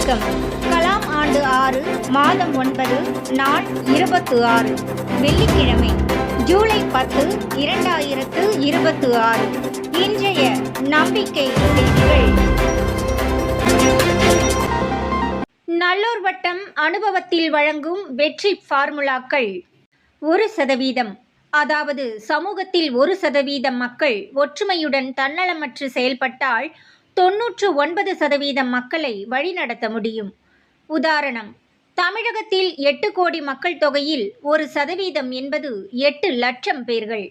முகூர்த்தம் கலாம் ஆண்டு 6 மாதம் 9 நாள் 26 வெள்ளிக்கிழமை ஜூலை 10 2026. இன்றைய நம்பிக்கை செய்திகள். நல்லூர் வட்டம் அனுபவத்தில் வழங்கும் வெற்றி ஃபார்முலாக்கள். 1%, அதாவது சமூகத்தில் 1% மக்கள் ஒற்றுமையுடன் தன்னலமற்று செயல்பட்டால் 99% மக்களை வழிநடத்த முடியும். உதாரணம், தமிழகத்தில் 8 கோடி மக்கள் தொகையில் 1% என்பது 8 லட்சம் பேர்கள்.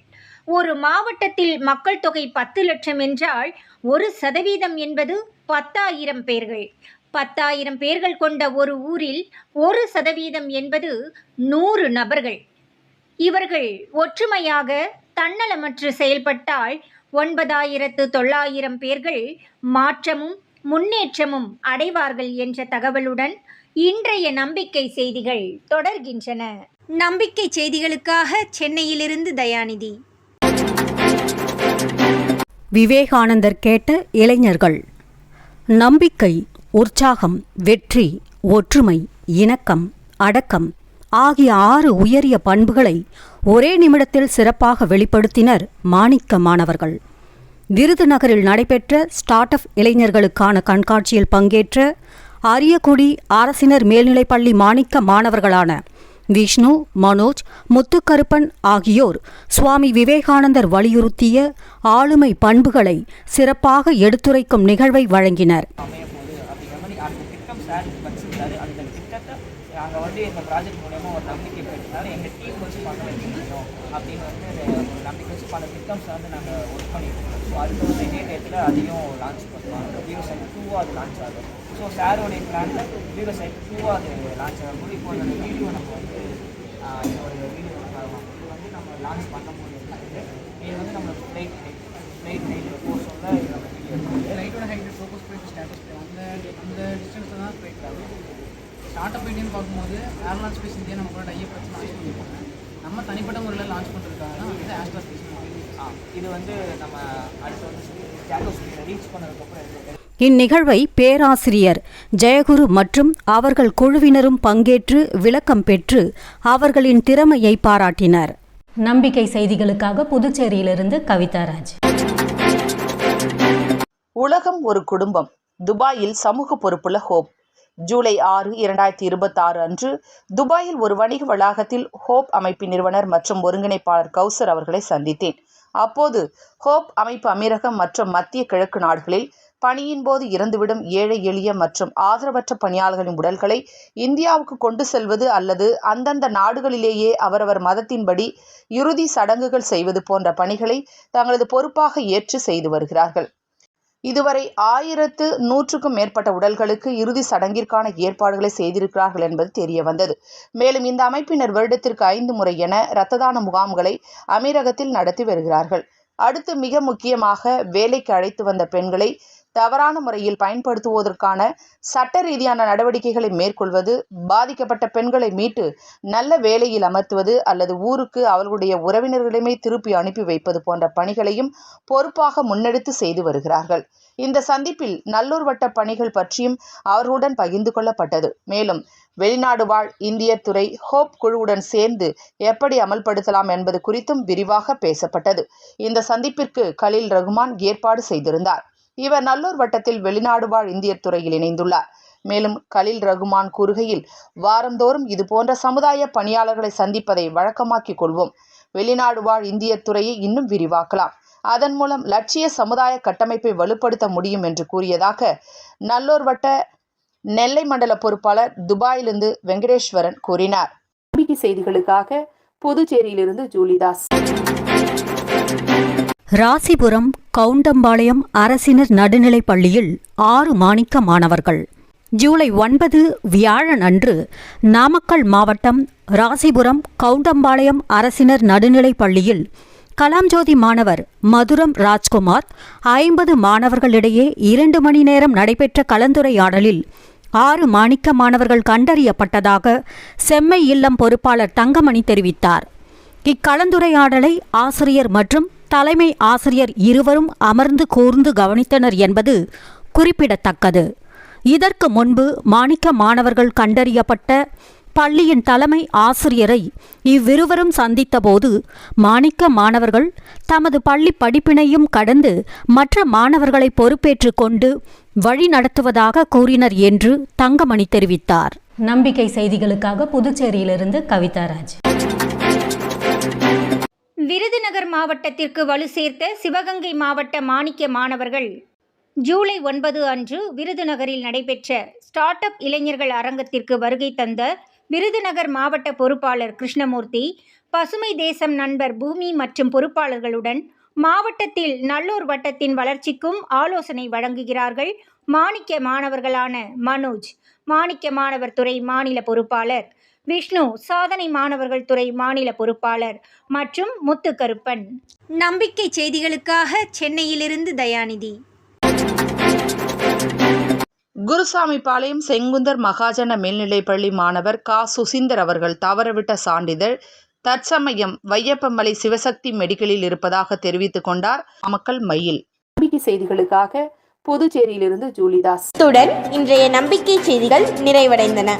ஒரு மாவட்டத்தில் மக்கள் தொகை 10 லட்சம் என்றால் 1% என்பது 10,000 பேர்கள். 10,000 பேர்கள் கொண்ட ஒரு ஊரில் 1% என்பது 100 நபர்கள். இவர்கள் ஒற்றுமையாக தன்னலமற்று செயல்பட்டால் 9,900 பேர்கள் மாற்றமும் முன்னேற்றமும் அடைவார்கள் என்ற தகவலுடன் இன்றைய நம்பிக்கை செய்திகள் தொடர்கின்றன. நம்பிக்கை செய்திகளுக்காக சென்னையிலிருந்து தயாநிதி. விவேகானந்தர் கேட்ட இளைஞர்கள். நம்பிக்கை, உற்சாகம், வெற்றி, ஒற்றுமை, இணக்கம், அடக்கம் ஆகிய 6 உயரிய பண்புகளை ஒரே நிமிடத்தில் சிறப்பாக வெளிப்படுத்தினர் மாணிக்க மாணவர்கள். விருதுநகரில் நடைபெற்ற ஸ்டார்ட் அப் இளைஞர்களுக்கான கண்காட்சியில் பங்கேற்ற அரியக்குடி அரசினர் மேல்நிலைப்பள்ளி மாணிக்க மாணவர்களான விஷ்ணு, மனோஜ், முத்துக்கருப்பன் ஆகியோர் சுவாமி விவேகானந்தர் வலியுறுத்திய ஆளுமை பண்புகளை சிறப்பாக எடுத்துரைக்கும் நிகழ்வை வழங்கினர். நாங்கள் எங்கள் ப்ராஜெக்ட் மூலமாக ஒரு நம்பிக்கை பெற்றனால எங்கள் டீம் வச்சு பண்ண வைக்க முடியும் அப்படின்னு ஒரு நம்பிக்கை வச்சு பல திட்டம்ஸை நாங்கள் ஒர்க் பண்ணியிருக்கோம். ஸோ அடுத்த இதே டேட்டில் அதையும் லான்ச் பண்ணுவோம். வீரோ சைட் 2 அது லான்ச் ஆகும். ஸோ சாரோடைய பிளானில் வீரோ சைட் 2 அது லான்ச் ஆகும்போது இப்போ அந்த வீடியோ நம்ம ஒரு வீடியோ இது நம்ம லான்ச் பண்ணும்போது இது நம்ம ஃப்ளைட் ஹைட் கோர்ஸோட நம்ம வீடியோ ஃப்ளைட்டோட ஹைட் ஃபோக்கஸ் போயிட்டு ஸ்டேட்டஸ் அந்த டிஸ்டன்ஸில் தான் ஃப்ளைட் ஆகும். ஸ்டார்ட் அப் இண்டியன்னு பார்க்கும்போது ஏர்லான்ச் ஸ்பேஸ் இந்தியா நம்ம கூட டைப் வச்சு லான்ச் பண்ணியிருக்காங்க. நம்ம தனிப்பட்ட முறையில் லான்ச் பண்ணுறதுக்காக தான் ஆஸ்ட்ரா ஸ்பேஸ் இது நம்ம அடுத்து ஜாகோஸ்பேஸை ரீச் பண்ணதுக்கப்புறம். இந்நிகழ்வை பேராசிரியர் ஜெயகுரு மற்றும் அவர்கள் குழுவினரும் பங்கேற்று விளக்கம் பெற்று அவர்களின் திறமையை பாராட்டினர். நம்பிக்கை செய்திகளுக்காக புதுச்சேரியிலிருந்து கவிதாராஜ். உலகம் ஒரு குடும்பம். துபாயில் சமூக பொறுப்புள்ள ஹோப். ஜூலை 6, 2026 அன்று துபாயில் ஒரு வணிக வளாகத்தில் ஹோப் அமைப்பின் நிறுவனர் மற்றும் ஒருங்கிணைப்பாளர் கௌசர் அவர்களை சந்தித்தேன். அப்போது ஹோப் அமைப்பு அமீரகம் மற்றும் மத்திய கிழக்கு நாடுகளில் பணியின் போது இறந்துவிடும் ஏழை எளிய மற்றும் ஆதரவற்ற பணியாளர்களின் உடல்களை இந்தியாவுக்கு கொண்டு செல்வது அல்லது அந்தந்த நாடுகளிலேயே அவரவர் மதத்தின்படி இறுதி சடங்குகள் செய்வது போன்ற பணிகளை தங்களது பொறுப்பாக ஏற்று செய்து வருகிறார்கள். இதுவரை 1100க்கும் மேற்பட்ட உடல்களுக்கு இறுதி சடங்கிற்கான ஏற்பாடுகளை செய்திருக்கிறார்கள் என்பது தெரிய வந்தது. மேலும் இந்த அமைப்பினர் வருடத்திற்கு 5 முறை என இரத்த தான முகாம்களை அமீரகத்தில் நடத்தி வருகிறார்கள். அடுத்து மிக முக்கியமாக வேலைக்கு அழைத்து வந்த பெண்களை தவறான முறையில் பயன்படுத்துவதற்கான சட்ட ரீதியான நடவடிக்கைகளை மேற்கொள்வது, பாதிக்கப்பட்ட பெண்களை மீட்டு நல்ல வேலையில் அமர்த்துவது அல்லது ஊருக்கு அவர்களுடைய உறவினர்களிடமே திருப்பி அனுப்பி வைப்பது போன்ற பணிகளையும் பொறுப்பாக முன்னெடுத்து செய்து வருகிறார்கள். இந்த சந்திப்பில் நல்லூர் வட்ட பணிகள் பற்றியும் அவர்களுடன் பகிர்ந்து கொள்ளப்பட்டது. மேலும் வெளிநாடு வாழ் இந்தியர் துறை ஹோப் குழுவுடன் சேர்ந்து எப்படி அமல்படுத்தலாம் என்பது குறித்தும் விரிவாக பேசப்பட்டது. இந்த சந்திப்பிற்கு கலீல் ரகுமான் ஏற்பாடு செய்திருந்தார். இவர் நல்லூர் வட்டத்தில் வெளிநாடு வாழ் இந்தியர் துறையில் இணைந்துள்ளார். மேலும் கலீல் ரகுமான் கூறுகையில், வாரந்தோறும் இதுபோன்ற சமுதாய பணியாளர்களை சந்திப்பதை வழக்கமாக்கிக் கொள்வோம். வெளிநாடு வாழ் இந்தியர் துறையை இன்னும் விரிவாக்கலாம். அதன் மூலம் லட்சிய சமுதாய கட்டமைப்பை வலுப்படுத்த முடியும் என்று கூறியதாக நல்லூர் வட்ட நெல்லை மண்டல பொறுப்பாளர் துபாயிலிருந்து வெங்கடேஸ்வரன் கூறினார். நம்பிக்கை செய்திகளுக்காக புதுச்சேரியிலிருந்து ஜூலிதாஸ். ராசிபுரம் கவுண்டம்பாளையம் அரசினர் நடுநிலைப் பள்ளியில் 6 மாணிக்க மாணவர்கள். ஜூலை 9 வியாழன் அன்று நாமக்கல் மாவட்டம் ராசிபுரம் கவுண்டம்பாளையம் அரசினர் நடுநிலைப் பள்ளியில் கலாம்ஜோதி மாணவர் மதுரம் ராஜ்குமார் 50 மாணவர்களிடையே 2 மணி நேரம் நடைபெற்ற கலந்துரையாடலில் 6 மாணிக்க மாணவர்கள் கண்டறியப்பட்டதாக செம்மை இல்லம் பொறுப்பாளர் தங்கமணி தெரிவித்தார். இக்கலந்துரையாடலை ஆசிரியர் மற்றும் தலைமை ஆசிரியர் இருவரும் அமர்ந்து கூர்ந்து கவனித்தனர் என்பது குறிப்பிடத்தக்கது. இதற்கு முன்பு மாணிக்க மாணவர்கள் கண்டறியப்பட்ட பள்ளியின் தலைமை ஆசிரியரை இவ்விருவரும் சந்தித்தபோது மாணிக்க மாணவர்கள் தமது பள்ளி படிப்பினையும் கடந்து மற்ற மாணவர்களை பொறுப்பேற்றுக் கொண்டு வழி நடத்துவதாக கூறினர் என்று தங்கமணி தெரிவித்தார். நம்பிக்கை செய்திகளுக்காக புதுச்சேரியிலிருந்து கவிதாராஜ். விருதுநகர் மாவட்டத்திற்கு வலு சேர்த்த சிவகங்கை மாவட்ட மாணிக்க மாணவர்கள் ஜூலை 9 அன்று விருதுநகரில் நடைபெற்ற ஸ்டார்ட் அப் இளைஞர்கள் அரங்கத்திற்கு வருகை தந்த விருதுநகர் மாவட்ட பொறுப்பாளர் கிருஷ்ணமூர்த்தி, பசுமை தேசம் நண்பர் பூமி மற்றும் பொறுப்பாளர்களுடன் மாவட்டத்தில் நல்லூர் வட்டத்தின் வளர்ச்சிக்கும் ஆலோசனை வழங்குகிறார்கள். மாணிக்க மாணவர்களான மனோஜ், மாணிக்க மாணவர் துறை மாநில பொறுப்பாளர், விஷ்ணு, சாதனை மாணவர்கள் துறை மாநில பொறுப்பாளர் மற்றும் முத்துக்கருப்பன். நம்பிக்கை செய்திகளுக்காக சென்னையிலிருந்து தயாநிதி. குருசாமிபாளையம் செங்குந்தர் மகாஜன மேல்நிலைப்பள்ளி மாணவர் கா. சுசீந்தர் அவர்கள் தவறவிட்ட சான்றிதழ் தற்சமயம் வையப்பமலை சிவசக்தி மெடிக்கலில் இருப்பதாக தெரிவித்துக் கொண்டார். நாமக்கல் மயில். நம்பிக்கை செய்திகளுக்காக புதுச்சேரியிலிருந்து ஜூலிதாஸ். இத்துடன் இன்றைய நம்பிக்கை செய்திகள் நிறைவடைந்தன.